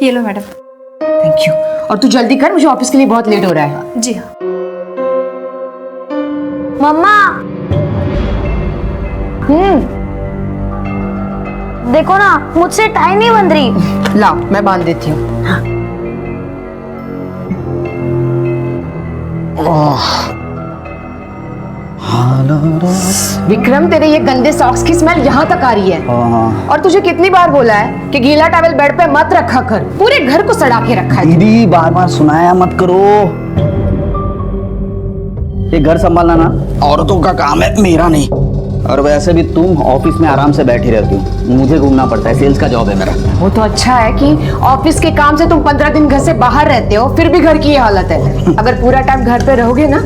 ये लो madam. Thank you. और तू जल्दी कर, मुझे ऑफिस के लिए बहुत लेट हो रहा है। जी हाँ। मम्मा देखो ना, मुझसे टाई नहीं बंध रही। लाओ मैं बांध देती हूँ। विक्रम, तेरे ये गंदे सॉक्स की स्मेल यहाँ तक आ रही है। और तुझे कितनी बार बोला है कि गीला टॉवल बेड पे मत रखा कर, पूरे घर को सड़ा के रखा है। दीदी बार बार सुनाया मत करो, ये घर संभालना ना औरतों का काम है, मेरा नहीं। और वैसे भी तुम ऑफिस में आराम से बैठी रहती हो, मुझे घूमना पड़ता है, सेल्स का जॉब है मेरा। वो तो अच्छा है कि ऑफिस के काम से तुम 15 दिन घर से बाहर रहते हो, फिर भी घर की ये हालत है। अगर पूरा टाइम घर पे रहोगे ना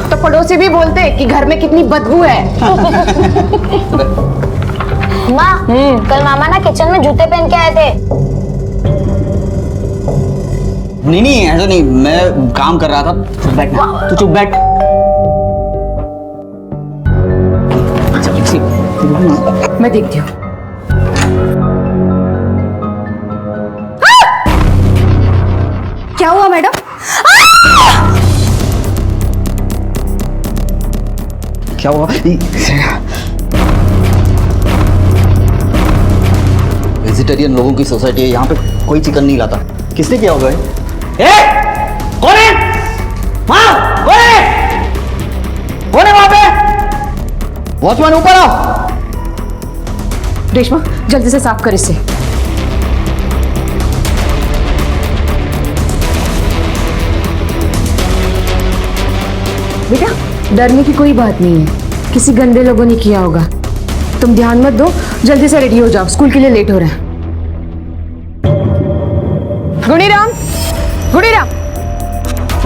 तो पड़ोसी भी बोलते कि घर में कितनी बदबू है। माँ कल मामा ना किचन में जूते पहन के आए थे। नहीं नहीं ऐसा नहीं, मैं काम कर रहा था। चुप बैठ ना, तू चुप बैठ। मैं देखती हूँ। क्या हुआ मैडम? क्या हुआ? वेजिटेरियन लोगों की सोसाइटी है, यहाँ पे कोई चिकन नहीं लाता। किसने किया होगा? कौन है? हाँ, कौन है? कौन है वहां पे? वॉचमैन ऊपर आओ। रेशमा जल्दी से साफ कर इसे। बेटा डरने की कोई बात नहीं है, किसी गंदे लोगों ने किया होगा। तुम ध्यान मत दो, जल्दी से रेडी हो जाओ, स्कूल के लिए लेट हो रहा है। गुणीराम, गुणीराम।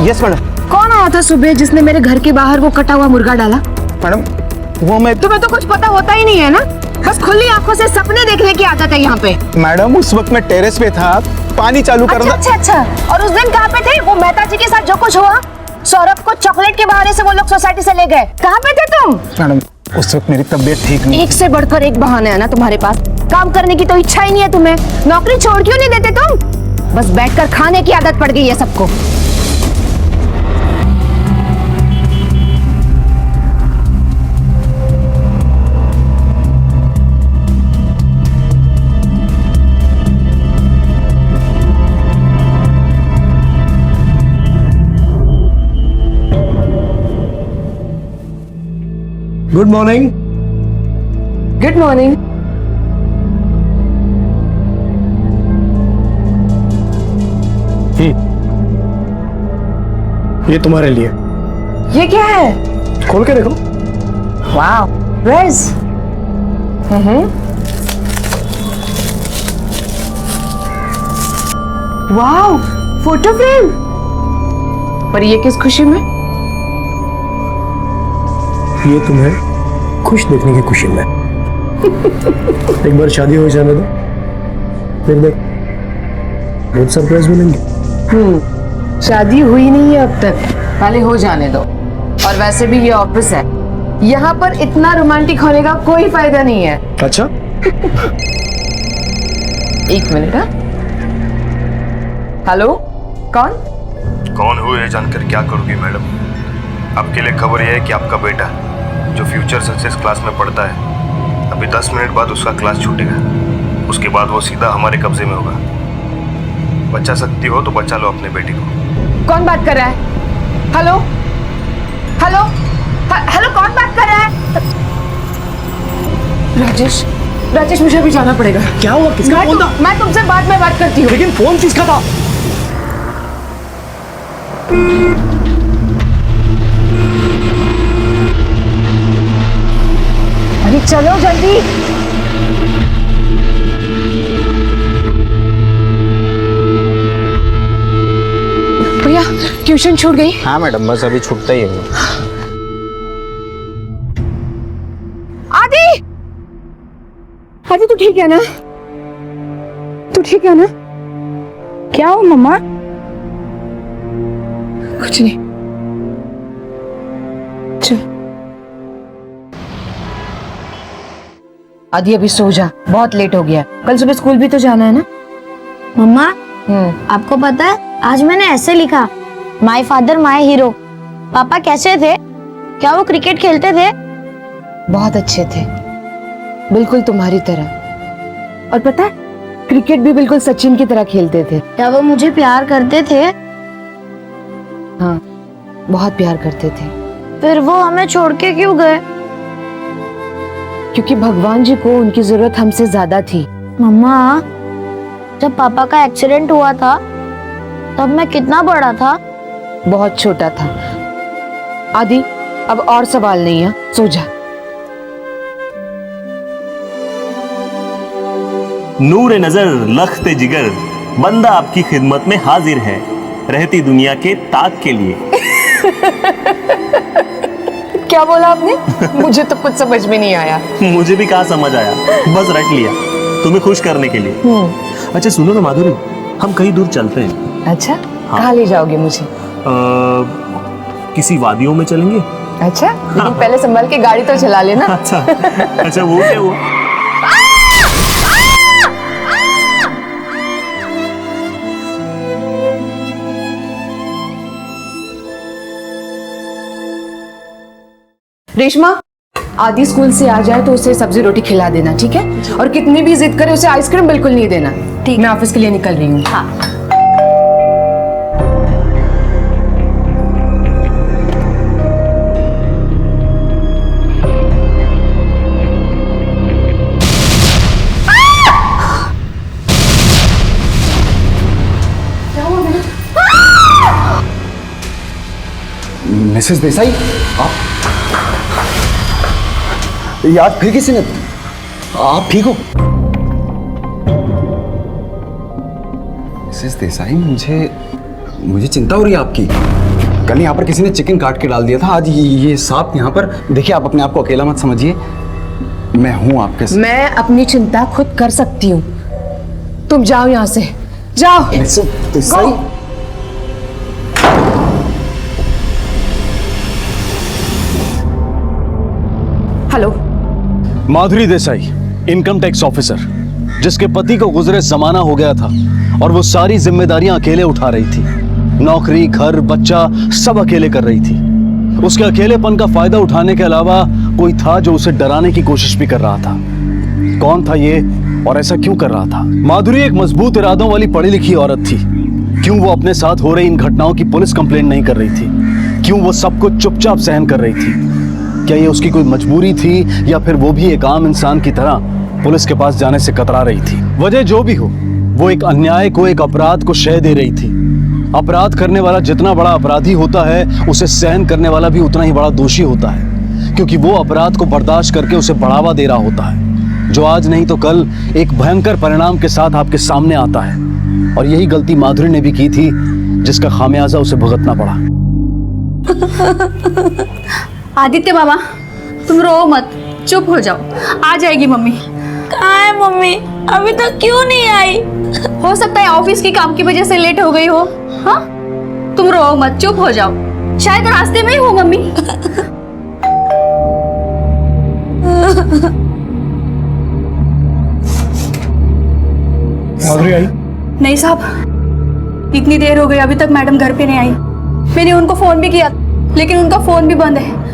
Yes madam. कौन आया था सुबह जिसने मेरे घर के बाहर वो कटा हुआ मुर्गा डाला? मैडम वो मैं तुम्हें तो कुछ पता होता ही नहीं है ना, बस खुली आंखों से सपने देखने की आदत है यहाँ पे। मैडम उस वक्त मैं टेरेस पे था, पानी चालू करना। अच्छा। और उस दिन कहाँ पे थे? वो मेहता जी के साथ जो कुछ हुआ, सौरभ को चॉकलेट के बहाने से वो लोग सोसाइटी से ले गए। कहाँ पे थे तुम? मैडम उस वक्त मेरी तबीयत ठीक नहीं। एक से बढ़कर एक बहाना है ना तुम्हारे पास, काम करने की तो इच्छा ही नहीं है तुम्हें। नौकरी छोड़ क्यों नहीं देते तुम? बस बैठकर खाने की आदत पड़ गई है सबको। Good morning. Good morning. ये तुम्हारे लिए। ये क्या है? खोल के देखो। Wow, dress. Wow, photo frame. पर ये किस खुशी में? ये तुम्हें खुश देखने की खुशी में। एक बार शादी हो जाने दो, फिर देख बहुत सरप्राइज मिलेंगे। शादी हुई नहीं है अब तक, पहले हो जाने दो। और वैसे भी ये ऑफिस है, यहाँ पर इतना रोमांटिक होने का कोई फायदा नहीं है। अच्छा एक मिनट। हेलो, कौन हो ये जानकर क्या करोगी मैडम? आपके लिए खबर यह है कि आपका बेटा जो फ्यूचर सक्सेस क्लास में पढ़ता है, अभी 10 मिनट बाद उसका क्लास छूटेगा। उसके बाद वो सीधा हमारे कब्जे में होगा। बचा सकती हो तो बचा लो अपने बेटी को। कौन बात कर रहा है? हेलो हेलो हेलो, कौन बात कर रहा है? राजेश, राजेश मुझे अभी जाना पड़ेगा। क्या हुआ? किसका फोन था? मैं तुमसे बाद में बात करती हूँ। लेकिन फोन किसका था? अरे चलो जल्दी। भैया ट्यूशन छूट गई? हाँ मैडम, बस अभी छूटता ही है। आदि, आदि तू ठीक है ना? तू ठीक है ना? क्या हुआ मम्मा? कुछ नहीं। चल आदि अभी सो जा, बहुत लेट हो गया। कल सुबह स्कूल भी तो जाना है ना। मम्मा आपको पता है आज मैंने ऐसे लिखा, माय फादर माय हीरो। पापा कैसे थे? क्या वो क्रिकेट खेलते थे? बहुत अच्छे थे, बिल्कुल तुम्हारी तरह। और पता है, क्रिकेट भी बिल्कुल सचिन की तरह खेलते थे। क्या वो मुझे प्यार करते थे? हाँ, बहुत प्यार करते थे। फिर वो हमें छोड़ के क्यों गए? क्योंकि भगवान जी को उनकी जरूरत हमसे ज्यादा थी। मम्मा, जब पापा का एक्सीडेंट हुआ था तब मैं कितना बड़ा था? बहुत छोटा था। आदि, अब और सवाल नहीं है, सो जा। नूर नजर लख्त जिगर, बंदा आपकी खिदमत में हाजिर है, रहती दुनिया के ताक के लिए। क्या बोला आपने? मुझे तो कुछ समझ में नहीं आया। मुझे भी कहाँ समझ आया, बस रट लिया तुम्हें खुश करने के लिए। अच्छा सुनो ना माधुरी, हम कहीं दूर चलते हैं। अच्छा, कहाँ ले जाओगे मुझे? किसी वादियों में चलेंगे। अच्छा, लेकिन पहले संभल के गाड़ी तो चला लेना। अच्छा वो क्या हुआ? रेशमा, आदि स्कूल से आ जाए तो उसे सब्जी रोटी खिला देना, ठीक है? और कितनी भी जिद करे उसे आइसक्रीम बिल्कुल नहीं देना। ठीक, मैं ऑफिस के लिए निकल रही हूँ। हाँ। मिसेस देसाई, यार फिर किसी ने, आप ठीक हो? मिसेस देसाई, मुझे चिंता हो रही है आपकी। कल यहाँ पर किसी ने चिकन काट के डाल दिया था, आज ये सांप यहाँ पर। देखिए, आप अपने आप को अकेला मत समझिए, मैं हूँ आपके साथ। मैं अपनी चिंता खुद कर सकती हूँ। तुम जाओ यहाँ से, जाओ। मिसेस देसाई, हेलो, माधुरी देसाई, इनकम टैक्स ऑफिसर, जिसके पति को गुजरे जमाना हो गया था और वो सारी जिम्मेदारियां अकेले उठा रही थी। नौकरी, घर, बच्चा सब अकेले कर रही थी। उसके अकेलेपन का फायदा उठाने के अलावा कोई था जो उसे डराने की कोशिश भी कर रहा था। कौन था ये और ऐसा क्यों कर रहा था? माधुरी एक मजबूत इरादों वाली पढ़ी लिखी औरत थी। क्यों वो अपने साथ हो रही इन घटनाओं की पुलिस कंप्लेंट नहीं कर रही थी? क्यों वो सब कुछ चुपचाप सहन कर रही थी? क्या ये उसकी कोई मजबूरी थी या फिर वो भी एक आम इंसान की तरह पुलिस के पास जाने से कतरा रही थी? वजह जो भी हो, वो एक अन्याय को, एक अपराध को शह दे रही थी। अपराध करने वाला जितना बड़ा अपराधी होता है, उसे सहन करने वाला भी उतना ही बड़ा दोषी होता है, क्योंकि वो अपराध को बर्दाश्त करके उसे बढ़ावा दे रहा होता है, जो आज नहीं तो कल एक भयंकर परिणाम के साथ आपके सामने आता है। और यही गलती माधुरी ने भी की थी, जिसका खामियाजा उसे भुगतना पड़ा। आदित्य बाबा, तुम रो मत, चुप हो जाओ, आ जाएगी मम्मी। कहाँ है मम्मी? अभी तक क्यों नहीं आई? हो सकता है ऑफिस की काम की वजह से लेट हो गई हो। हाँ, तुम रो मत, चुप हो जाओ, शायद रास्ते में ही हो मम्मी। माधुरी आई? नहीं साहब, इतनी देर हो गई, अभी तक मैडम घर पे नहीं आई। मैंने उनको फोन भी किया, लेकिन उनका फोन भी बंद है।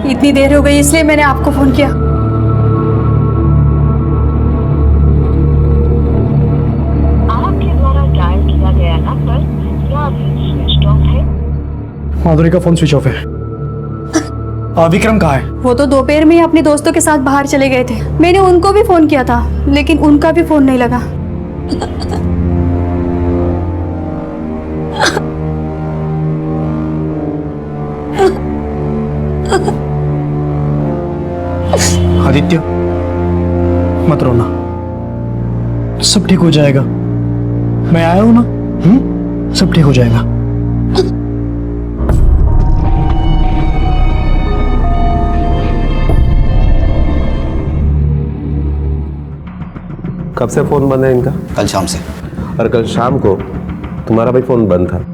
इतनी देर हो गई, इसलिए मैंने आपको फोन किया। आपके द्वारा डायल किया गया नंबर या अभी स्विच ऑफ है। माधुरी का फोन स्विच ऑफ है। विक्रम कहाँ है? वो तो दोपहर में ही अपने दोस्तों के साथ बाहर चले गए थे। मैंने उनको भी फोन किया था, लेकिन उनका भी फोन नहीं लगा। आदित्य, मत रोना, सब ठीक हो जाएगा। मैं आया हूं ना, सब ठीक हो जाएगा। कब से फोन बंद है इनका? कल शाम से। और कल शाम को तुम्हारा भी फोन बंद था।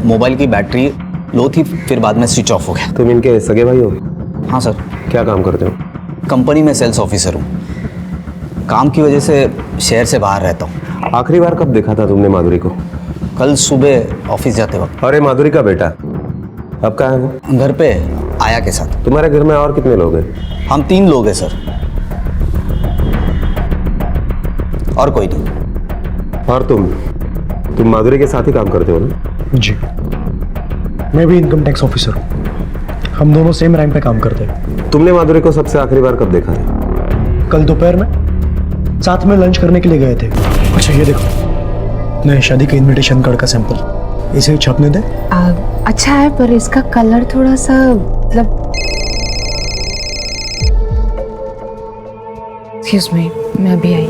मोबाइल की बैटरी लो थी, फिर बाद में स्विच ऑफ हो गया। तुम इनके सगे भाई हो? हाँ सर। क्या काम करते हो? कंपनी में सेल्स ऑफिसर हूँ। काम की वजह से शहर से बाहर रहता हूँ। आखिरी बार कब देखा था तुमने माधुरी को? कल सुबह ऑफिस जाते वक्त। अरे माधुरी का बेटा अब कहाँ है वो? घर पे आया के साथ। तुम्हारे घर में और कितने लोग हैं? हम 3 लोग हैं सर, और कोई नहीं। और तुम माधुरी के साथ ही काम करते हो ना? जी, मैं भी इनकम टैक्स ऑफिसर हूँ। हम दोनों सेम रैंक पे काम करते हैं। तुमने माधुरी को सबसे आखिरी बार कब देखा था? कल दोपहर में साथ में लंच करने के लिए गए थे। अच्छा ये देखो, नए शादी के इनविटेशन कार्ड का सैंपल, इसे छपने दे। अच्छा है पर इसका कलर थोड़ा सा मतलब। एक्सक्यूज मी, मैं अभी आई।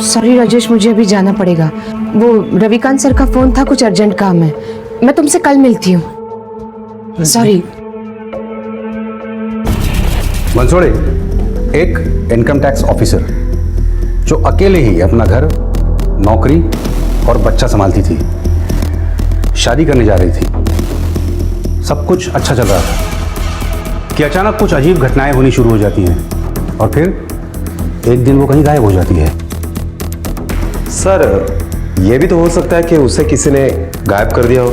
सॉरी राजेश, मुझे अभी जाना पड़ेगा। वो रविकांत सर का फोन था, कुछ अर्जेंट काम है। मैं तुमसे कल मिलती हूँ। सॉरी। मंसूड़े एक इनकम टैक्स ऑफिसर जो अकेले ही अपना घर, नौकरी और बच्चा संभालती थी, शादी करने जा रही थी, सब कुछ अच्छा चल रहा था कि अचानक कुछ अजीब घटनाएं होनी शुरू हो जाती हैं और फिर एक दिन वो कहीं गायब हो जाती है। सर ये भी तो हो सकता है कि उसे किसी ने गायब कर दिया हो।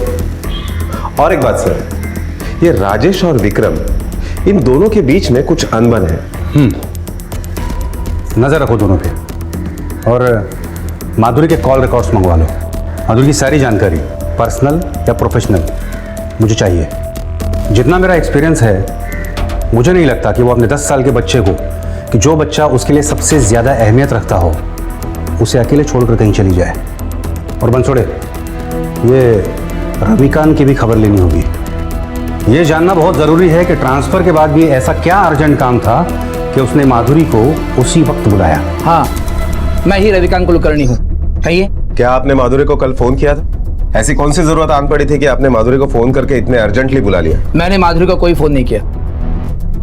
और एक बात सर, ये राजेश और विक्रम, इन दोनों के बीच में कुछ अनबन है। नजर रखो दोनों पे और माधुरी के कॉल रिकॉर्ड्स मंगवा लो। माधुरी की सारी जानकारी, पर्सनल या प्रोफेशनल, मुझे चाहिए। जितना मेरा एक्सपीरियंस है, मुझे नहीं लगता कि वो अपने 10 साल के बच्चे को, कि जो बच्चा उसके लिए सबसे ज़्यादा अहमियत रखता हो, उसे अकेले छोड़कर कहीं चली जाए। और बंसोड़े, ये रविकांत की भी खबर लेनी होगी। ये जानना बहुत ज़रूरी है कि ट्रांसफ़र के बाद भी ऐसा क्या अर्जेंट काम था कि उसने माधुरी को उसी वक्त बुलाया। हाँ, मैं ही रविकांत कुलकर्णी हूँ। कहिए। क्या आपने माधुरी को कल फोन किया था? ऐसी कौन सी जरूरत आन पड़ी थी कि आपने माधुरी को फोन करके इतने अर्जेंटली बुला लिया? मैंने माधुरी को कोई फोन नहीं किया।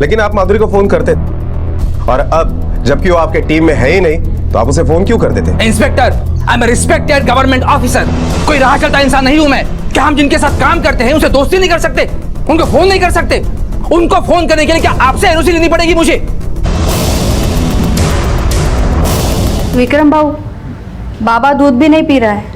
लेकिन आप माधुरी को फोन करते थे, और अब जबकि वो आपके टीम में है ही नहीं, तो आप उसे फोन क्यों कर देते? Inspector, I am respected government officer. कोई राह चलता इंसान नहीं हूं मैं। क्या हम जिनके साथ काम करते हैं उनसे दोस्ती नहीं कर सकते? उनको फोन नहीं कर सकते? उनको फोन करने के लिए क्या आपसे एनओसी लेनी पड़ेगी मुझे? विक्रम भाऊ, बाबा दूध भी नहीं पी रहा है।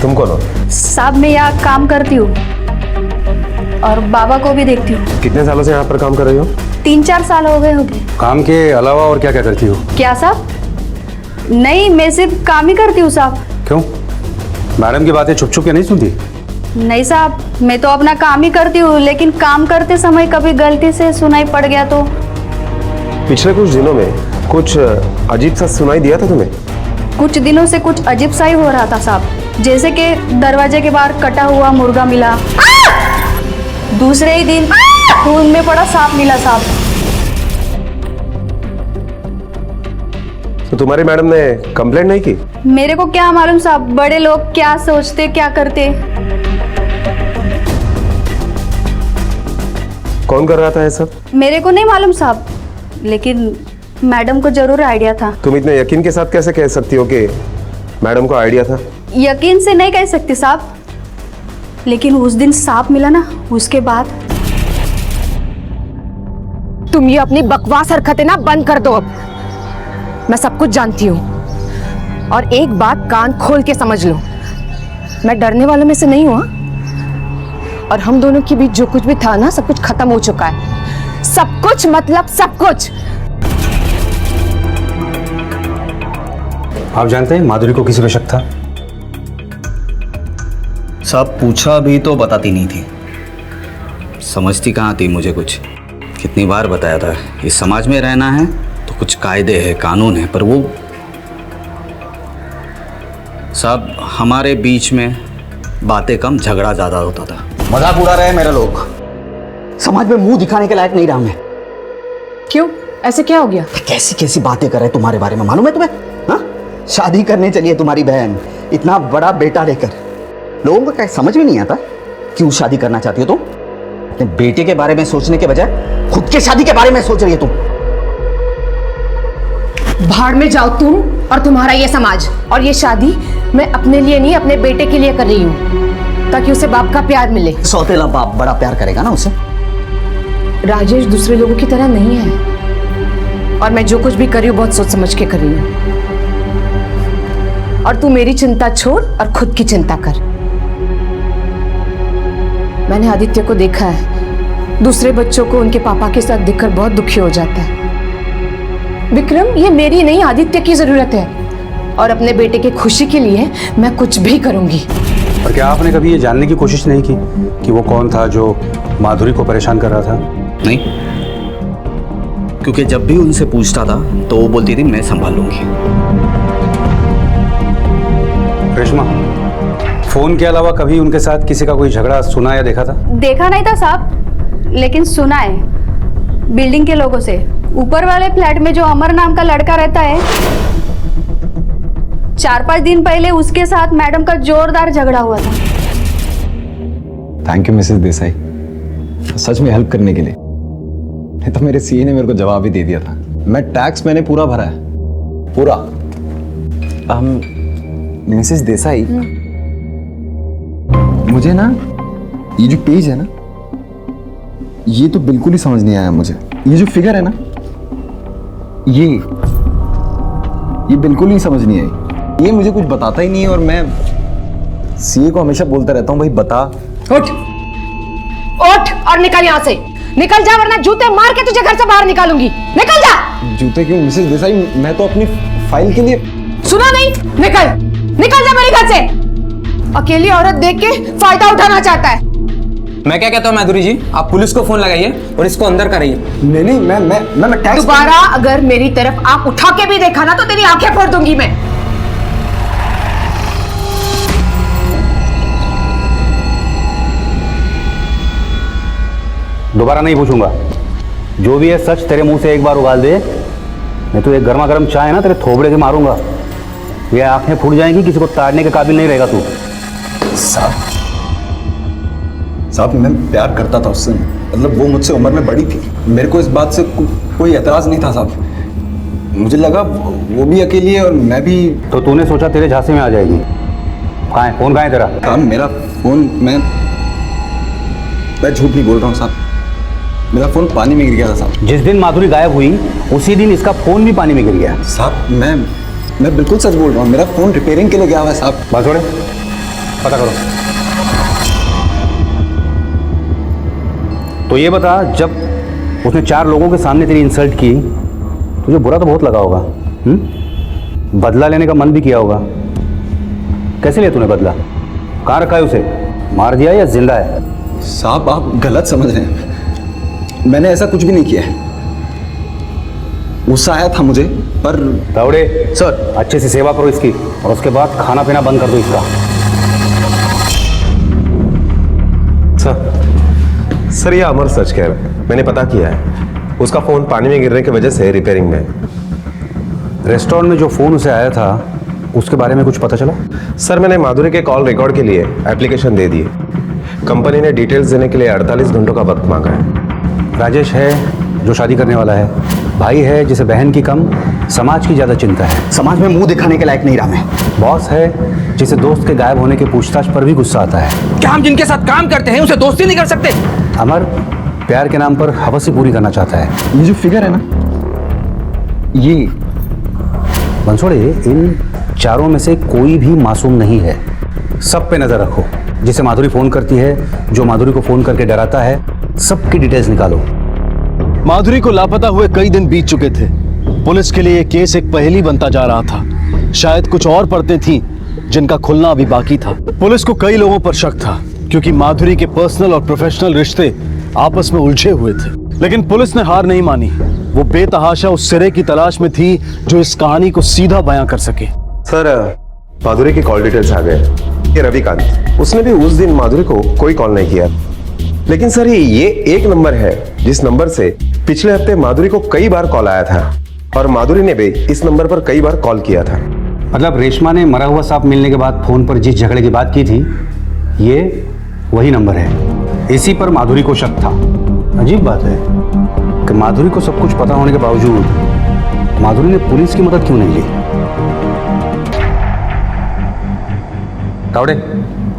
तुम कौन हो? साहब मैं यहाँ काम करती हूँ और बाबा को भी देखती हूँ। कितने सालों से यहाँ पर काम कर रही हो? 3-4 साल हो गए होंगे। काम के अलावा और क्या क्या करती हो? क्या साहब? नहीं, मैं सिर्फ काम ही करती हूँ साहब। क्यों, मैडम की बातें छुप छुप के नहीं सुनती? नहीं साहब, मैं तो अपना काम ही करती हूँ, लेकिन काम करते समय कभी गलती से सुनाई पड़ गया तो। पिछले कुछ दिनों में कुछ अजीब सा सुनाई दिया था तुम्हें? कुछ दिनों से कुछ अजीब सा ही हो रहा था साहब, जैसे कि दरवाजे के बाहर कटा हुआ मुर्गा मिला, दूसरे ही दिन खून में पड़ा सांप मिला साहब। तो तुम्हारी मैडम ने कंप्लेंट नहीं की? मेरे को क्या मालूम साहब, बड़े लोग क्या सोचते क्या करते। कौन कर रहा था ये सब? मेरे को नहीं मालूम साहब, लेकिन मैडम को जरूर आइडिया था। तुम इतने यकीन के साथ कैसे कह सकती हो कि मैडम को आइडिया था? यकीन से नहीं कह सकती साहब, लेकिन उस दिन सांप मिला ना, उसके बाद। तुम ये अपनी बकवास हरकतें ना बंद कर दो अब। मैं सब कुछ जानती हूँ और एक बात कान खोल के समझ लो, मैं डरने वालों में से नहीं हूँ। और हम दोनों के बीच जो कुछ भी था ना, सब कुछ खत्म हो चुका है। सब कुछ मतलब सब कुछ। आप जानते हैं माधुरी को किसी पे शक था? सब पूछा भी तो बताती नहीं थी। समझती कहाँ थी मुझे कुछ। कितनी बार बताया था, इस समाज में रहना है तो कुछ कायदे हैं, कानून है, पर वो साहब हमारे बीच में बातें कम झगड़ा ज्यादा होता था। मजाक उड़ा रहे हैं मेरे लोग। समाज में मुंह दिखाने के लायक नहीं रहा मैं। क्यों, ऐसे क्या हो गया? कैसी कैसी बातें कर रहे हैं तुम्हारे बारे में, मालूम है तुम्हें? हाँ, शादी करने चली है तुम्हारी बहन, इतना बड़ा बेटा लेकर। लोगों को क्या समझ में नहीं आता क्यों शादी करना चाहती हो तुम? अपने बेटे के बारे में सोचने के बजाय खुद के शादी के बारे में सोच रही है तुम। भाड़ में जाओ तुम और तुम्हारा ये समाज। और ये शादी मैं अपने लिए नहीं, अपने बेटे के लिए कर रही हूँ, ताकि उसे बाप का प्यार मिले। सौतेला बाप बड़ा प्यार करेगा ना उसे। राजेश दूसरे लोगों की तरह नहीं है, और मैं जो कुछ भी कर रही हूँ बहुत सोच समझ के कर रही हूँ। और तू मेरी चिंता छोड़ और खुद की चिंता कर। मैंने आदित्य को देखा है, दूसरे बच्चों को उनके पापा के साथ देखकर बहुत दुखी हो जाता है। विक्रम, ये मेरी नहीं आदित्य की जरूरत है, और अपने बेटे की खुशी के लिए मैं कुछ भी करूंगी। और क्या आपने कभी ये जानने की कोशिश नहीं की कि वो कौन था जो माधुरी को परेशान कर रहा था? नहीं, क्योंकि जब भी उनसे पूछता था तो वो बोलती थी मैं संभाल लूंगी। रेशमा, फोन के अलावा कभी उनके साथ किसी का कोई झगड़ा सुना या देखा था? देखा नहीं था साहब, लेकिन सुना है बिल्डिंग के लोगों से। ऊपर वाले फ्लैट में जो अमर नाम का लड़का रहता है, 4-5 दिन पहले उसके साथ मैडम का जोरदार झगड़ा हुआ था। थैंक यू मिसेस देसाई, सच में हेल्प करने के लिए। नहीं तो मेरे सीए ने मेरे को जवाब ही दे दिया था। मैं टैक्स मैंने पूरा भरा है, पूरा। मिसेस देसाई, मुझे ना ये जो पेज है ना, ये तो बिल्कुल ही समझ नहीं आया मुझे। ये जो फिगर है ना, ये बिल्कुल ही समझ नहीं आई। ये मुझे कुछ बताता ही नहीं है, और मैं सीए को हमेशा बोलता रहता हूँ भाई बता। उठ और निकल यहाँ से। निकल जा, वरना जूते मार के तुझे घर से बाहर निकालूंगी। निकल जा। जूते क्यों मिसेस देसाई? मैं तो अपनी फाइल के लिए। सुना नहीं? निकल जा मेरे घर से। अकेली औरत देख के फायदा उठाना चाहता है। मैं क्या कहता हूँ माधुरी जी, आप पुलिस को फोन लगाइए और इसको अंदर कराइए। नहीं, मैं टैक्स। दोबारा अगर मेरी तरफ आंख उठा के भी देखा ना तो तेरी आंखें फोड़ दूंगी मैं। दोबारा नहीं पूछूंगा। जो भी है सच तेरे मुंह से एक बार उगाल दे, नहीं तो एक गर्मा गर्म चाय ना तेरे थोबड़े से मारूंगा। ये आंखें फूट जाएंगी, किसी को ताड़ने के काबिल नहीं रहेगा तू। साहब मैं प्यार करता था उससे, मतलब वो मुझसे उम्र में बड़ी थी। मेरे को इस बात से कोई एतराज नहीं था साहब। मुझे लगा वो भी अकेली है और मैं भी। तो तूने सोचा तेरे झांसे में आ जाएगी? कहाँ है फोन? कहाँ है तेरा? साहब मेरा फोन, मैं झूठ नहीं बोल रहा हूँ साहब, मेरा फोन पानी में गिर गया था साहब। जिस दिन माधुरी गायब हुई उसी दिन इसका फोन भी पानी में गिर गया। साहब मैं बिल्कुल सच बोल रहा हूँ, मेरा फोन रिपेयरिंग के लिए गया हुआ है साहब। बात छोड़े, पता करो। तो ये बता, जब उसने 4 लोगों के सामने तेरी इंसल्ट की, तुझे बुरा तो बहुत लगा होगा, बदला लेने का मन भी किया होगा। कैसे लिया तूने बदला? कहाँ रखा है उसे? मार दिया या जिंदा है? साहब आप गलत समझ रहे हैं, मैंने ऐसा कुछ भी नहीं किया है। गुस्सा आया था मुझे, पर। तावड़े सर, अच्छे से सेवा करो इसकी, और उसके बाद खाना पीना बंद कर दो इसका। सर ये अमर सच कह रहा है, मैंने पता किया है। उसका फोन पानी में गिरने की वजह से रिपेयरिंग में। रेस्टोरेंट में जो फोन उसे आया था उसके बारे में कुछ पता चला? सर मैंने माधुरी के कॉल रिकॉर्ड के लिए एप्लीकेशन दे दिए। कंपनी ने डिटेल्स देने के लिए 48 घंटों का वक्त मांगा है। राजेश है जो शादी करने वाला है, भाई है जिसे बहन की कम समाज की ज्यादा चिंता है। समाज में मुंह दिखाने के लायक नहीं रहा मैं। बॉस है जिसे दोस्त के गायब होने के पूछताछ पर भी गुस्सा आता है। क्या हम जिनके साथ काम करते हैं उसे दोस्ती नहीं कर सकते? अमर प्यार के नाम पर हवस पूरी करना चाहता है। ये जो फिगर है ना, ये बंसोड़े, इन चारों में से कोई भी मासूम नहीं है। सब पे नजर रखो। जिसे माधुरी फोन करती है, जो माधुरी को फोन करके डराता है, सबकी डिटेल्स निकालो। माधुरी को लापता हुए कई दिन बीत चुके थे। पुलिस के लिए यह केस एक पहेली बनता जा रहा था। शायद कुछ और परतें थीं जिनका खुलना अभी बाकी था। पुलिस को कई लोगों पर शक था, क्योंकि माधुरी के पर्सनल और प्रोफेशनल रिश्ते आपस में उलझे हुए थे। लेकिन पुलिस ने हार नहीं मानी। वो बेतहाशा उस सिरे की तलाश में थी जो इस कहानी को सीधा बयां कर सके। सर माधुरी की कॉल डिटेल्स आ गए। ये रविकांत, उसने भी उस दिन माधुरी को कोई कॉल नहीं किया। लेकिन सर ये एक नंबर है जिस नंबर से पिछले हफ्ते माधुरी को कई बार कॉल आया था, और माधुरी ने भी इस नंबर पर कई बार कॉल किया था। मतलब रेशमा ने मरा हुआ सांप मिलने के बाद फोन पर जिस झगड़े की बात की थी, ये वही नंबर है। इसी पर माधुरी को शक था। अजीब बात है कि माधुरी को सब कुछ पता होने के बावजूद माधुरी ने पुलिस की मदद क्यों नहीं ली। तावड़े,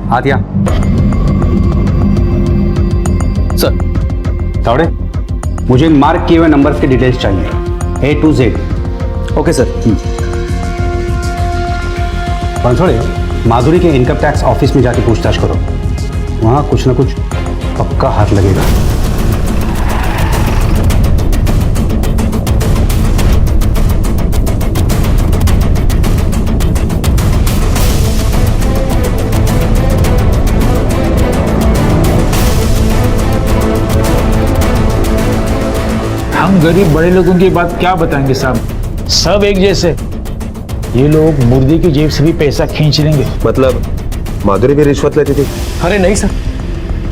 हाथ यहाँ। सर। तावड़े, मुझे मार्क किए हुए नंबर्स के डिटेल्स चाहिए, A to Z। Okay sir. Pansode, Madhuri के इनकम टैक्स ऑफिस में जाके पूछताछ करो, वहां कुछ ना कुछ पक्का हाथ लगेगा। हम गरीब बड़े लोगों की बात क्या बताएंगे साहब, सब एक जैसे। ये लोग मुर्दे की जेब से भी पैसा खींच लेंगे। मतलब माधुरी भी रिश्वत लेती थी? अरे नहीं सर,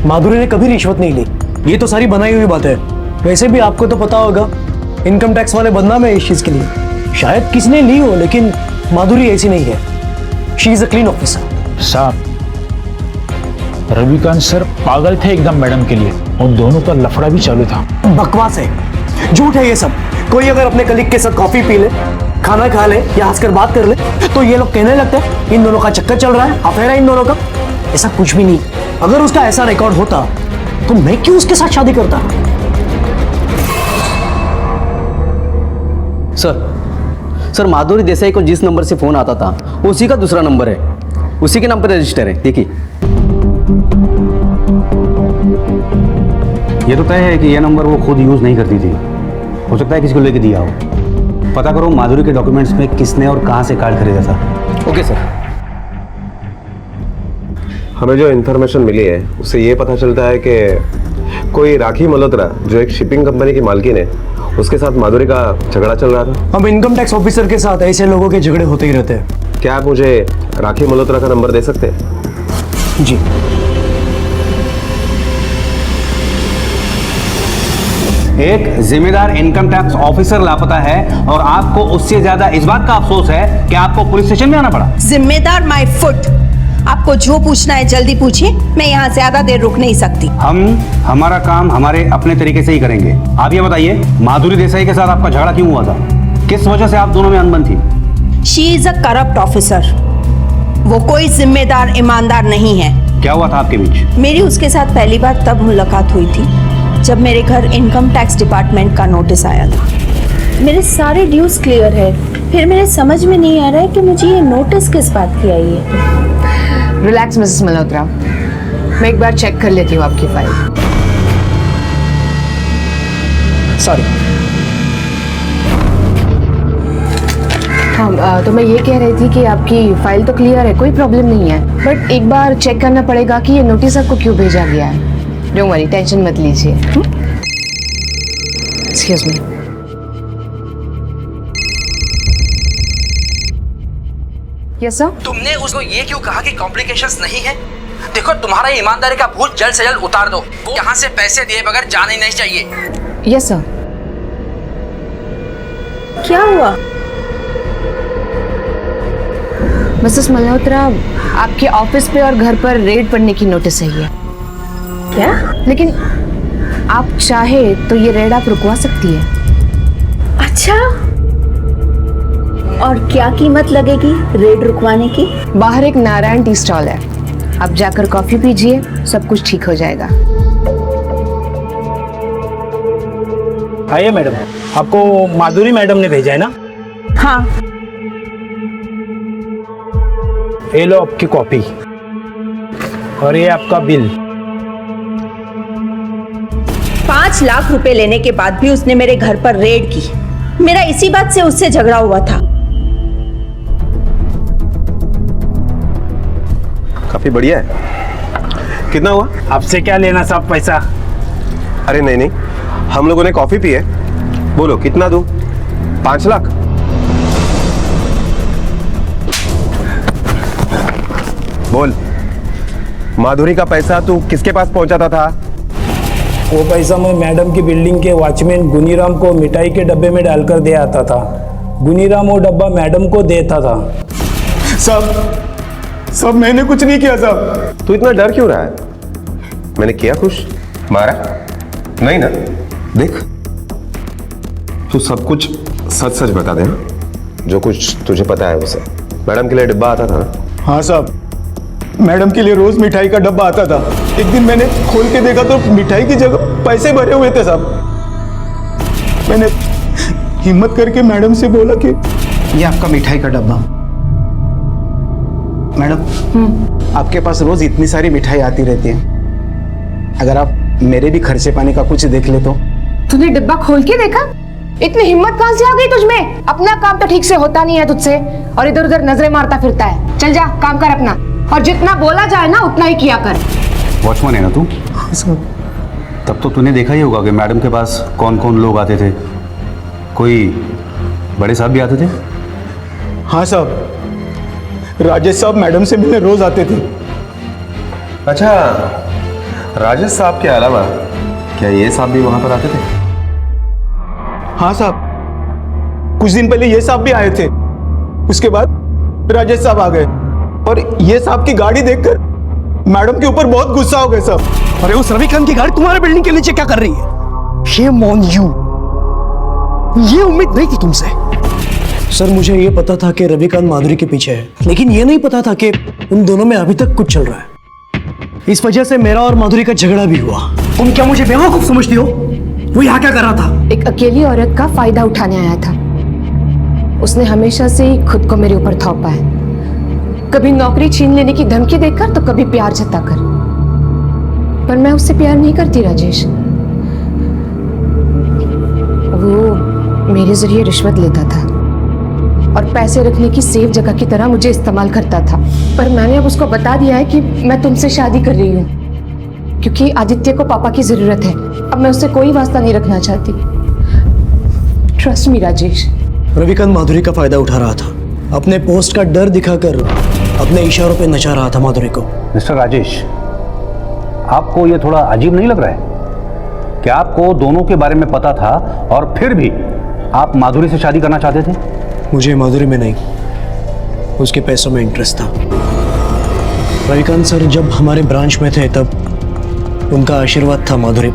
माधुरी ने कभी रिश्वत नहीं ली, ये तो सारी बनाई हुई बात है। वैसे भी आपको तो पता होगा, इनकम टैक्स वाले बदनाम है इस चीज के लिए। शायद किसने ली हो, लेकिन माधुरी ऐसी नहीं है। She is a clean officer. साहब, रविकांत सर पागल थे एकदम मैडम के लिए, और दोनों का लफड़ा भी चालू था। बकवास है, झूठ है ये सब। कोई अगर अपने कलीग के साथ कॉफी पी ले, खाना खा ले या हंसकर बात कर ले, तो ये लोग कहने लगते हैं इन दोनों का चक्कर चल रहा है, अफेयर है इन दोनों का। ऐसा कुछ भी नहीं। अगर उसका ऐसा रिकॉर्ड होता तो मैं क्यों उसके साथ शादी करता? सर माधुरी देसाई को जिस नंबर से फोन आता था उसी का दूसरा नंबर है, उसी के नाम पर रजिस्टर है। देखिए, ये तो तय है कि यह नंबर वो खुद यूज नहीं करती थी, हो सकता है किसी को लेके दिया हो। पता करो माधुरी के डॉक्यूमेंट्स में किसने और कहां से कार्ड खरीदा था। Okay sir. हमें जो इन्फॉर्मेशन मिली है उससे ये पता चलता है कि कोई राखी मल्होत्रा, जो एक शिपिंग कंपनी की मालकिन है, उसके साथ माधुरी का झगड़ा चल रहा था। अब इनकम टैक्स ऑफिसर के साथ ऐसे लोगों के झगड़े होते ही रहते हैं। क्या आप मुझे राखी मल्होत्रा का नंबर दे सकते हैं? जी। एक जिम्मेदार इनकम टैक्स ऑफिसर लापता है और आपको उससे ज्यादा इस बात का अफसोस है कि आपको पुलिस स्टेशन में आना पड़ा। जिम्मेदार माय फुट। आपको जो पूछना है जल्दी पूछिए, मैं यहाँ ज्यादा देर रुक नहीं सकती। हम हमारा काम हमारे अपने तरीके से ही करेंगे। आप ये बताइए, माधुरी देसाई के साथ आपका झगड़ा क्यों हुआ था? किस वजह से आप दोनों में अनबन थी? She is a corrupt officer. वो कोई जिम्मेदार ईमानदार नहीं है। क्या हुआ था आपके बीच? मेरी उसके साथ पहली बार तब मुलाकात हुई थी जब मेरे घर इनकम टैक्स डिपार्टमेंट का नोटिस आया था। मेरे सारे ड्यूज क्लियर है, फिर मेरे समझ में नहीं आ रहा है कि मुझे ये नोटिस किस बात की आई है। रिलैक्स मिसेस मल्होत्रा, मैं एक बार चेक कर लेती हूँ आपकी फाइल। सॉरी। हाँ, तो मैं ये कह रही थी कि आपकी फाइल तो क्लियर है, कोई प्रॉब्लम नहीं है, बट एक बार चेक करना पड़ेगा कि ये नोटिस आपको क्यों भेजा गया है। डोंट वरी, टेंशन मत लीजिए। Excuse me. Yes sir. तुमने उसको ये क्यों कहा कि कॉम्प्लिकेशंस नहीं है? देखो, तुम्हारा ईमानदारी का भूत जल्द से जल्द उतार दो। वो यहाँ से पैसे दिए बगैर जाने नहीं चाहिए। Yes sir. क्या हुआ? मिसेस मल्होत्रा, आपके ऑफिस पे और घर पर रेड पड़ने की नोटिस आई है। क्या? लेकिन आप चाहे तो ये रेड आप रुकवा सकती है। अच्छा, और क्या कीमत लगेगी रेड रुकवाने की? बाहर एक नारायण टी स्टॉल है, आप जाकर कॉफी पीजिए, सब कुछ ठीक हो जाएगा। आइए मैडम, आपको माधुरी मैडम ने भेजा है ना? हाँ। ये लो आपकी कॉपी, और ये आपका बिल। 5 लाख रुपए लेने के बाद भी उसने मेरे घर पर रेड की। मेरा इसी बात से उससे झगड़ा हुआ था। काफी बढ़िया है। कितना हुआ? आपसे क्या लेना साहब पैसा? अरे नहीं नहीं, हम लोगों ने कॉफी पी है। बोलो कितना दूं? 5 लाख? बोल, माधुरी का पैसा तू किसके पास पहुंचाता था? वो पैसा मैं मैडम की बिल्डिंग के वॉचमैन गुनीराम को मिठाई के डब्बे में डालकर दे आता था। गुनीराम वो डब्बा मैडम को देता था। सब मैंने कुछ नहीं किया साहब। तू इतना डर क्यों रहा है? मैंने किया कुछ? मारा? नहीं ना? देख, तू सब कुछ सच सच बता दे, जो कुछ तुझे पता है उसे। मैडम के लिए डिब्बा आता था ना? हाँ साहब, मैडम के लिए रोज मिठाई का डब्बा आता था। एक दिन मैंने खोल के देखा तो मिठाई की जगह पैसे भरे हुए थे साहब। मैंने हिम्मत करके मैडम से बोला कि ये आपका मिठाई का डब्बा। मैडम, आपके पास रोज इतनी सारी मिठाई आती रहती है, अगर आप मेरे भी खर्चे पानी का कुछ देख ले तो। तूने डिब्बा खोल के देखा? इतनी हिम्मत कहां से आ गई तुझमें? अपना काम तो ठीक से होता नहीं है तुझसे, और इधर उधर नजरें मारता फिरता है। चल जा, काम कर अपना, और जितना बोला जाए ना उतना ही किया कर। वॉचमैन है ना तू? तब तो तूने देखा ही होगा कि मैडम के पास कौन कौन लोग आते थे। कोई बड़े साहब भी आते थे? हाँ साहब, राजेश साहब मैडम से मिलने रोज आते थे। अच्छा, राजेश साहब के अलावा क्या ये साहब भी वहां पर आते थे? हाँ साहब, कुछ दिन पहले ये साहब भी आए थे। उसके बाद राजेश साहब आ गए, और ये साहब की गाड़ी देखकर मैडम के ऊपर बहुत गुस्सा हो गए साहब। अरे उस रविकांत की गाड़ी तुम्हारे बिल्डिंग के नीचे क्या कर रही है? Shame on you। ये उम्मीद नहीं थी तुमसे। सर, मुझे ये पता था कि रविकांत माधुरी के पीछे है, लेकिन ये नहीं पता था कि उन दोनों में अभी तक कुछ चल रहा है। इस वजह से मेरा और माधुरी का झगड़ा भी हुआ। तुम क्या मुझे बेवकूफ समझती हो? वो यहाँ क्या कर रहा था? एक अकेली औरत का फायदा उठाने आया था। उसने हमेशा से ही खुद को मेरे ऊपर थोपा है, कभी नौकरी छीन लेने की धमकी देकर, तो कभी प्यार जताकर। पर मैं उससे प्यार नहीं करती राजेश। वो मेरे जरिए रिश्वत लेता था और पैसे रखने की सेफ जगह की तरह मुझे इस्तेमाल करता था। पर मैंने अब उसको बता दिया है कि मैं तुमसे शादी कर रही हूँ, क्योंकि आदित्य को पापा की जरूरत है। अब मैं उससे कोई वास्ता नहीं रखना चाहती। Trust me Rajesh. रविकांत माधुरी का फायदा उठा रहा था, अपने पोस्ट का डर दिखाकर अपने इशारों पे नचा रहा था माधुरी को। मिस्टर राजेश, आपको ये थोड़ा अजीब नहीं लग रहा है कि आपको दोनों के बारे में पता था और फिर भी आप माधुरी से शादी करना चाहते थे? मुझे माधुरी में नहीं, उसके पैसों में इंटरेस्ट था। रविकांत सर जब हमारे ब्रांच में थे तब उनका आशीर्वाद था माधुरी।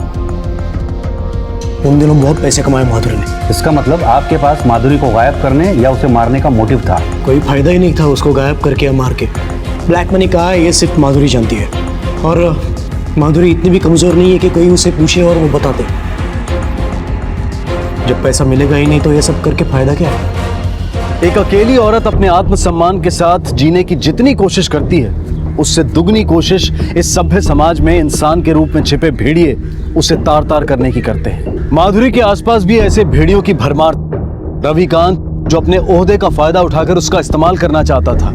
उन दिनों बहुत पैसे कमाए माधुरी ने। इसका मतलब आपके पास माधुरी को गायब करने या उसे मारने का मोटिव था? कोई फायदा ही नहीं था उसको गायब करके या मार के। ब्लैक मनी कहा है ये सिर्फ माधुरी जानती है, और माधुरी इतनी भी कमजोर नहीं है कि कोई उसे पूछे और वो बता दे। जब पैसा मिलेगा ही नहीं तो ये सब करके फायदा क्या है? एक अकेली औरत अपने आत्मसम्मान के साथ जीने की जितनी कोशिश करती है, उससे दुगनी कोशिश इस सभ्य समाज में इंसान के रूप में छिपे भेड़िए उसे तार तार करने की करते हैं। माधुरी के आसपास भी ऐसे भेड़ियों की भरमार। रविकांत जो अपने ओहदे का फायदा उठाकर उसका इस्तेमाल करना चाहता था,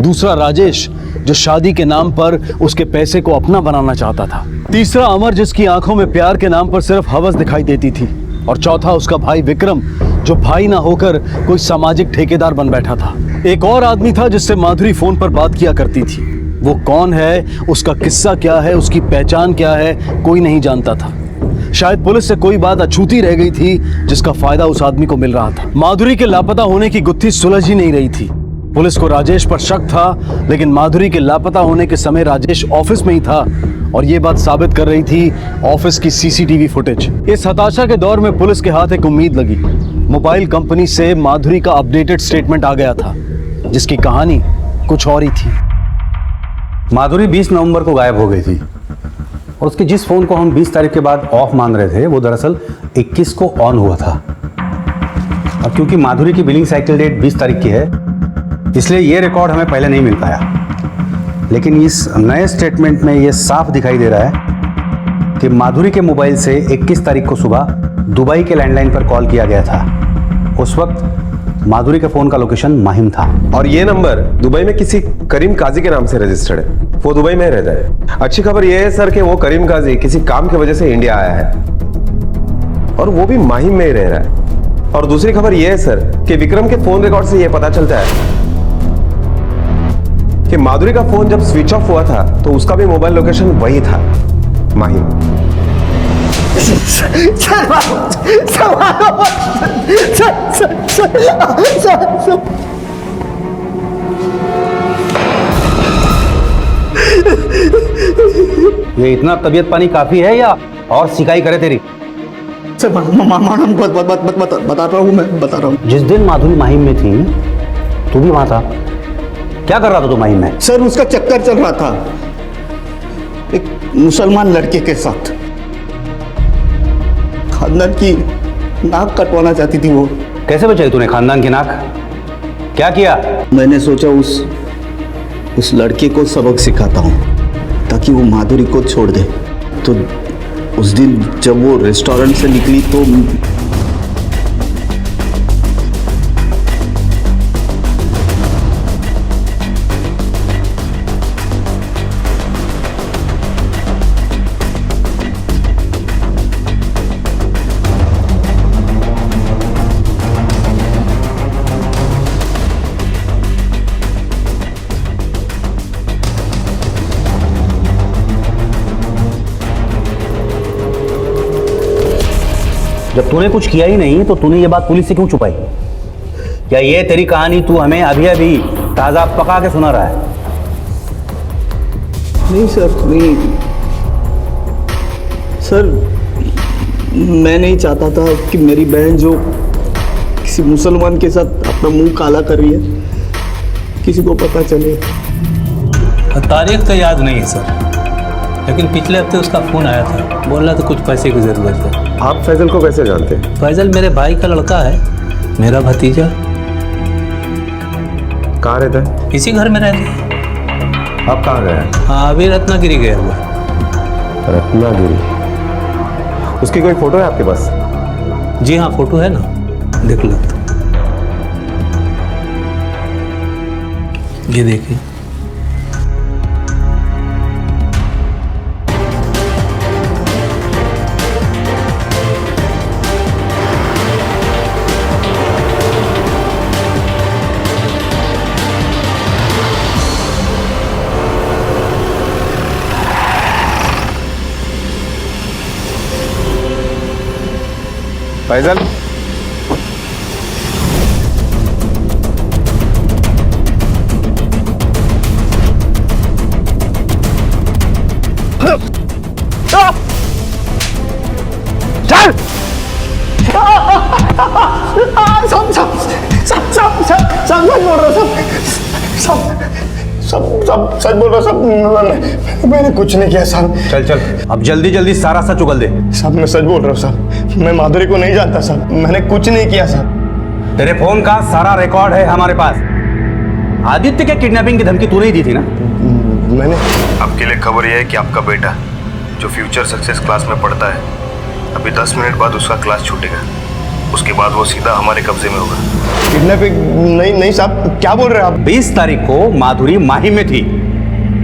दूसरा राजेश जो शादी के नाम पर उसके पैसे को अपना बनाना चाहता था, तीसरा अमर जिसकी आंखों में प्यार के नाम पर सिर्फ हवस दिखाई देती थी, और चौथा उसका भाई विक्रम जो भाई ना होकर कोई सामाजिक ठेकेदार बन बैठा था। एक और आदमी था जिससे माधुरी फोन पर बात किया करती थी। वो कौन है, उसका किस्सा क्या है, उसकी पहचान क्या है, कोई नहीं जानता था। शायद पुलिस से कोई बात अछूती रह गई थी जिसका फायदा उस आदमी को मिल रहा था। माधुरी के लापता होने की गुत्थी सुलझ ही नहीं रही थी। पुलिस को राजेश पर शक था, लेकिन माधुरी के लापता होने के समय राजेश ऑफिस में ही था, और ये बात साबित कर रही थी ऑफिस की सीसीटीवी फुटेज। इस हताशा के दौर में पुलिस के हाथ एक उम्मीद लगी। मोबाइल कंपनी से माधुरी का अपडेटेड स्टेटमेंट आ गया था, जिसकी कहानी कुछ और ही थी। माधुरी 20 नवंबर को गायब हो गई थी, और उसके जिस फोन को हम 20 तारीख के बाद ऑफ मान रहे थे, वो दरअसल 21 को ऑन हुआ था। अब क्योंकि माधुरी की बिलिंग साइकिल डेट 20 तारीख की है, इसलिए ये रिकॉर्ड हमें पहले नहीं मिल पाया। लेकिन इस नए स्टेटमेंट में ये साफ दिखाई दे रहा है कि माधुरी के मोबाइल से 21 तारीख को सुबह दुबई के लैंडलाइन पर कॉल किया गया था। उस वक्त माधुरी के फोन का लोकेशन माहिम था, और ये नंबर दुबई में किसी करीम काजी के नाम से रजिस्टर्ड है। वो दुबई में रहता है। अच्छी खबर यह है सर कि वो करीम काजी किसी काम की वजह से इंडिया आया है, और वो भी माहिम में ही रह रहा है। और दूसरी खबर यह है सर कि विक्रम के फोन रिकॉर्ड से यह पता चलता है कि माधुरी का फोन जब स्विच ऑफ हुआ था तो उसका भी मोबाइल लोकेशन वही था, माहिम। ये इतना तबीयत पानी काफी है या और सिकाई करे तेरी? सर बता रहा हूँ, मैं बता रहा हूँ। जिस दिन माधुरी माहिम में थी तू भी वहां था, क्या कर रहा था तू माहिम में? सर उसका चक्कर चल रहा था एक मुसलमान लड़के के साथ। खानदान की नाक कटवाना चाहती थी वो। कैसे बचाई तूने खानदान की नाक? क्या किया? मैंने सोचा उस लड़के को सबक सिखाता हूँ ताकि वो माधुरी को छोड़ दे। तो उस दिन जब वो रेस्टोरेंट से निकली तो जब तूने कुछ किया ही नहीं तो तूने ये बात पुलिस से क्यों छुपाई? क्या ये तेरी कहानी तू हमें अभी अभी ताजा पका के सुना रहा है? नहीं सर, नहीं सर, मैं नहीं चाहता था कि मेरी बहन जो किसी मुसलमान के साथ अपना मुंह काला कर रही है किसी को पता चले। तारीख तो याद नहीं है सर, लेकिन पिछले हफ्ते उसका फोन आया था, बोल रहा था कुछ पैसे की ज़रूरत है। आप फैजल को कैसे जानते हैं? फैजल मेरे भाई का लड़का है, मेरा भतीजा। कहाँ रहता है? इसी घर में रहते हैं। आप कहाँ गए हैं? हाँ, अभी रत्नागिरी गया हुआ। रत्नागिरी? उसकी कोई फोटो है आपके पास? जी हाँ, फोटो है ना, देख लो। ये देखिए। फैजल, चल। सब बोल रहा, सब सच बोल रहा। सब मैंने कुछ नहीं किया साहब। चल चल, अब जल्दी जल्दी सारा सच उगल दे। साहब मैं सच बोल रहा हूँ साहब, मैं माधुरी को नहीं जानता साहब, मैंने कुछ नहीं किया साहब। तेरे फोन का सारा रिकॉर्ड है हमारे पास। आदित्य के किडनैपिंग की धमकी तूने ही दी थी ना? मैंने। आपके लिए खबर यह है कि आपका बेटा जो फ्यूचर सक्सेस क्लास में पढ़ता है, अभी 10 मिनट बाद उसका क्लास छूटेगा। उसके बाद वो सीधा हमारे कब्जे में होगा। किडनैपिंग? नहीं साहब, क्या बोल रहे हैं आप? 20 तारीख को माधुरी माहिम में थी,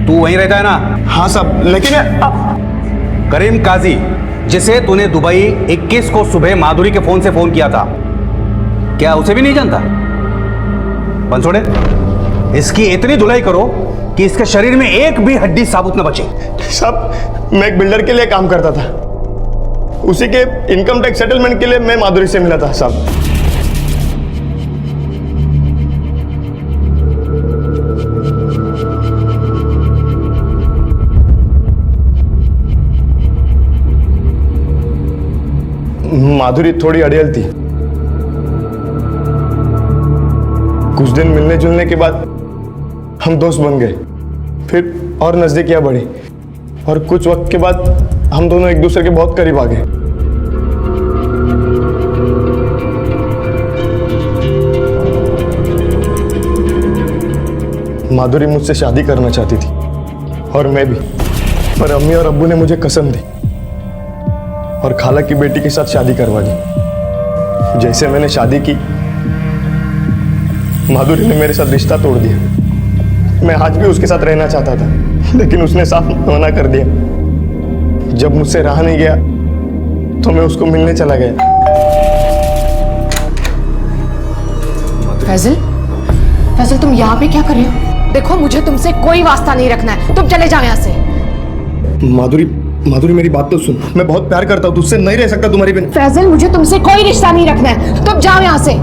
तू वहीं रहता है ना? हाँ साहब, लेकिन करीम काजी, जिसे तूने दुबई 21 को सुबह माधुरी के फोन से फोन किया था, क्या उसे भी नहीं जानता? बंसोड़े, इसकी इतनी धुलाई करो कि इसके शरीर में एक भी हड्डी साबुत न बचे। साहब मैं एक बिल्डर के लिए काम करता था, उसी के इनकम टैक्स सेटलमेंट के लिए मैं माधुरी से मिला था साहब। माधुरी थोड़ी अड़ियल थी। कुछ दिन मिलने जुलने के बाद हम दोस्त बन गए, फिर और नजदीकियां बढ़ी और कुछ वक्त के बाद हम दोनों एक दूसरे के बहुत करीब आ गए। माधुरी मुझसे शादी करना चाहती थी और मैं भी, पर अम्मी और अब्बू ने मुझे कसम दी और खाला की बेटी के साथ शादी करवा दी। जैसे मैंने शादी की, माधुरी ने मेरे साथ रिश्ता तोड़ दिया। मैं आज भी उसके साथ रहना चाहता था, लेकिन उसने साफ मना कर दिया। जब मुझसे रहा नहीं गया तो मैं उसको मिलने चला गया। फैजल, फैजल तुम यहाँ पे क्या कर रहे हो? देखो मुझे तुमसे कोई वास्ता नहीं रखना है, तुम चले जाओ यहाँ से। माधुरी, माधुरी मेरी बात तो सुन, मैं बहुत प्यार करता हूँ तुझसे, नहीं रह सकता तुम्हारी बिन। फैजल मुझे तुमसे कोई रिश्ता नहीं रखना है, तुम जाओ यहाँ से।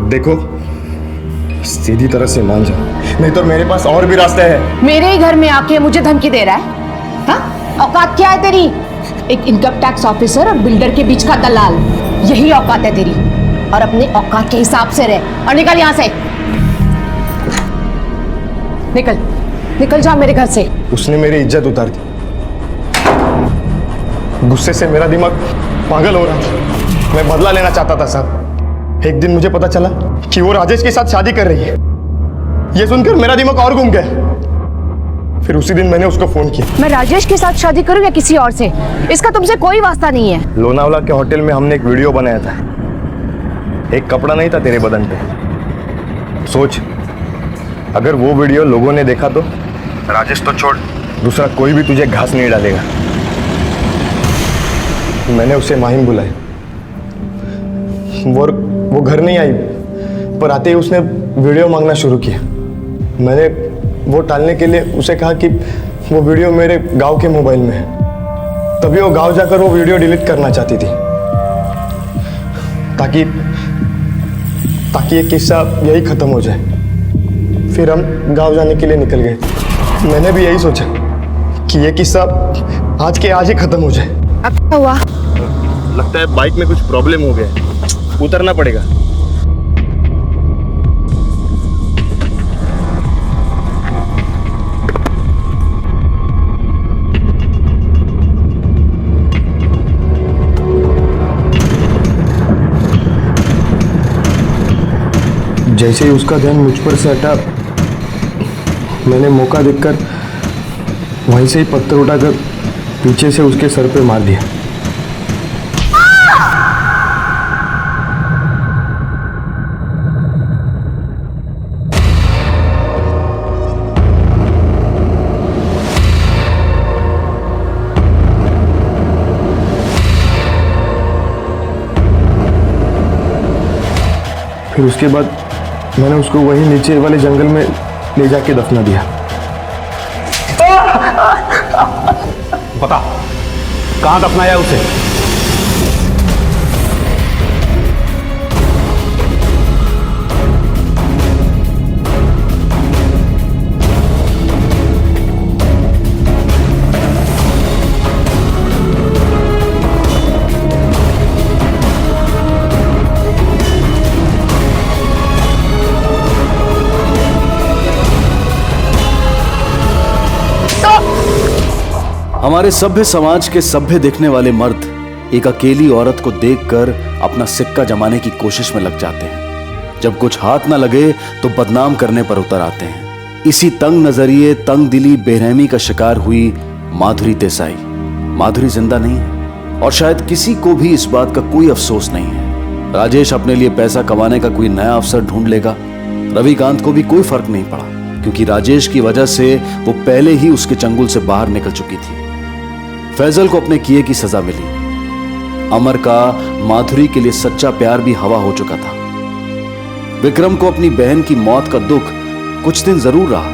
देखो सीधी तरह से मान जा, नहीं तो मेरे पास और भी रास्ते हैं। मेरे ही घर में आके मुझे धमकी दे रहा है? हाँ, औकात क्या है तेरी? एक इनकम टैक्स ऑफिसर और बिल्डर के बीच का दलाल, यही औकात है तेरी। और अपने औकात के हिसाब से रह और निकल यहाँ से। निकल, निकल जा मेरे घर से। उसने मेरी इज्जत उतार दी, गुस्से से मेरा दिमाग पागल हो रहा था। मैं बदला लेना चाहता था साहब। एक दिन मुझे पता चला कि वो राजेश के साथ शादी कर रही है। ये सुनकर मेरा दिमाग और घूम गया। फिर उसी दिन मैंने उसको फोन किया। मैं राजेश के साथ शादी करूं या किसी और से, इसका तुमसे कोई वास्ता नहीं है। लोनावला के होटल में हमने एक वीडियो बनाया था, एक कपड़ा नहीं था तेरे बदन पे। सोच, अगर वो वीडियो लोगों ने देखा तो राजेश तो छोड़, दूसरा कोई भी तुझे घास नहीं डालेगा। मैंने उसे माहिम बुलाया, वो घर नहीं आई, पर आते ही उसने वीडियो मांगना शुरू किया। मैंने वो टालने के लिए उसे कहा कि वो वीडियो मेरे गांव के मोबाइल में है। तभी वो गांव जाकर वो वीडियो डिलीट करना चाहती थी, ताकि ये किस्सा यही खत्म हो जाए। फिर हम गांव जाने के लिए निकल गए। मैंने भी यही सोचा कि ये किस्सा आज के आज ही खत्म हो जाए। अब क्या हुआ? लगता है बाइक में कुछ प्रॉब्लम हो गया, उतरना पड़ेगा। जैसे ही उसका ध्यान मुझ पर से हटा, मैंने मौका देखकर वहीं से ही पत्थर उठाकर पीछे से उसके सर पे मार दिया। फिर उसके बाद मैंने उसको वहीं नीचे वाले जंगल में ले जाके दफना दिया। बता, कहाँ दफनाया उसे? हमारे सभ्य समाज के सभ्य दिखने वाले मर्द एक अकेली औरत को देखकर अपना सिक्का जमाने की कोशिश में लग जाते हैं। जब कुछ हाथ ना लगे तो बदनाम करने पर उतर आते हैं। इसी तंग नजरिए, तंग दिली, बेरहमी का शिकार हुई माधुरी देसाई। माधुरी जिंदा नहीं है और शायद किसी को भी इस बात का कोई अफसोस नहीं है। राजेश अपने लिए पैसा कमाने का कोई नया अवसर ढूंढ लेगा। रविकांत को भी कोई फर्क नहीं पड़ा, क्योंकि राजेश की वजह से वो पहले ही उसके चंगुल से बाहर निकल चुकी थी। फैजल को अपने किए की सजा मिली। अमर का माधुरी के लिए सच्चा प्यार भी हवा हो चुका था। विक्रम को अपनी बहन की मौत का दुख कुछ दिन जरूर रहा,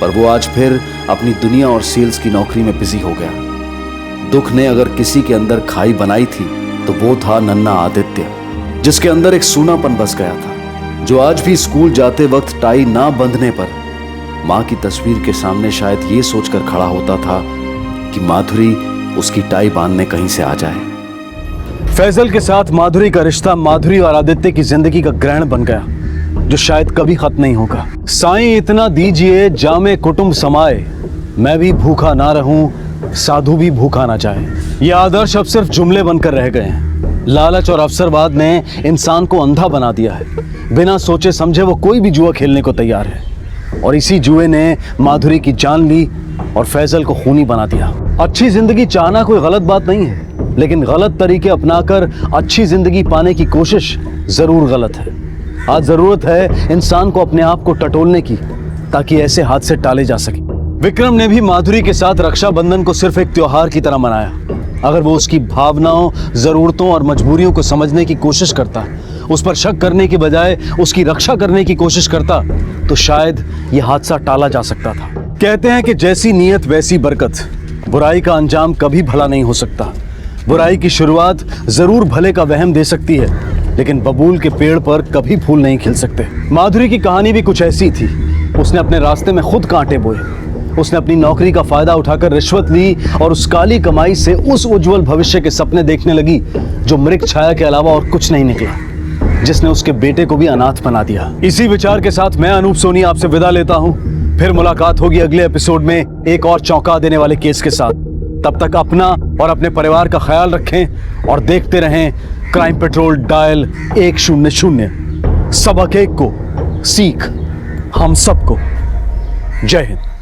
पर वो आज फिर अपनी दुनिया और सेल्स की नौकरी में बिजी हो गया। दुख ने अगर किसी के अंदर खाई बनाई थी तो वो था नन्हा आदित्य, जिसके अंदर एक सूनापन बस गया था, जो आज भी स्कूल जाते वक्त टाई ना बंधने पर मां की तस्वीर के सामने शायद ये सोचकर खड़ा होता था कि माधुरी उसकी टाई बांधने कहीं से आ जाए। फैजल के साथ माधुरी का रिश्ता माधुरी और आदित्य की जिंदगी का ग्रहण बन गया, जो शायद कभी खत्म नहीं होगा। साईं इतना दीजिए जामे कुटुंब समाए, मैं भी भूखा ना रहूं, साधु भी भूखा ना जाए। ये आदर्श अब सिर्फ जुमले बनकर रह गए हैं। लालच और अवसरवाद ने इंसान को अंधा बना दिया है। बिना सोचे समझे वो कोई भी जुआ खेलने को तैयार है, और इसी जुए ने माधुरी की जान ली और फैजल को खूनी बना दिया। अच्छी जिंदगी चाहना कोई गलत बात नहीं है, लेकिन गलत तरीके अपनाकर अच्छी जिंदगी पाने की कोशिश जरूर गलत है। आज जरूरत है इंसान को अपने आप को टटोलने की, ताकि ऐसे हादसे टाले जा सके। विक्रम ने भी माधुरी के साथ रक्षाबंधन को सिर्फ एक त्योहार की तरह मनाया। अगर वो उसकी भावनाओं, जरूरतों और मजबूरियों को समझने की कोशिश करता उस पर शक करने की बजाय उसकी रक्षा करने की कोशिश करता तो शायद यह हादसा टाला जा सकता था। कहते हैं कि जैसी नीयत वैसी बरकत। बुराई का अंजाम कभी भला नहीं हो सकता। बुराई की शुरुआत जरूर भले का वहम दे सकती है, लेकिन बबूल के पेड़ पर कभी फूल नहीं खिल सकते। माधुरी की कहानी भी कुछ ऐसी थी। उसने अपने रास्ते में खुद कांटे बोए। उसने अपनी नौकरी का फायदा उठाकर रिश्वत ली और उस काली कमाई से उस उज्जवल भविष्य के सपने देखने लगी जो मृग छाया के अलावा और कुछ नहीं निकला, जिसने उसके बेटे को भी अनाथ बना दिया। इसी विचार के साथ मैं अनूप सोनी आपसे विदा लेता हूं। फिर मुलाकात होगी अगले एपिसोड में एक और चौंका देने वाले केस के साथ। तब तक अपना और अपने परिवार का ख्याल रखें और देखते रहें क्राइम पेट्रोल डायल 100। सबक एक को सीख हम सबको। जय हिंद।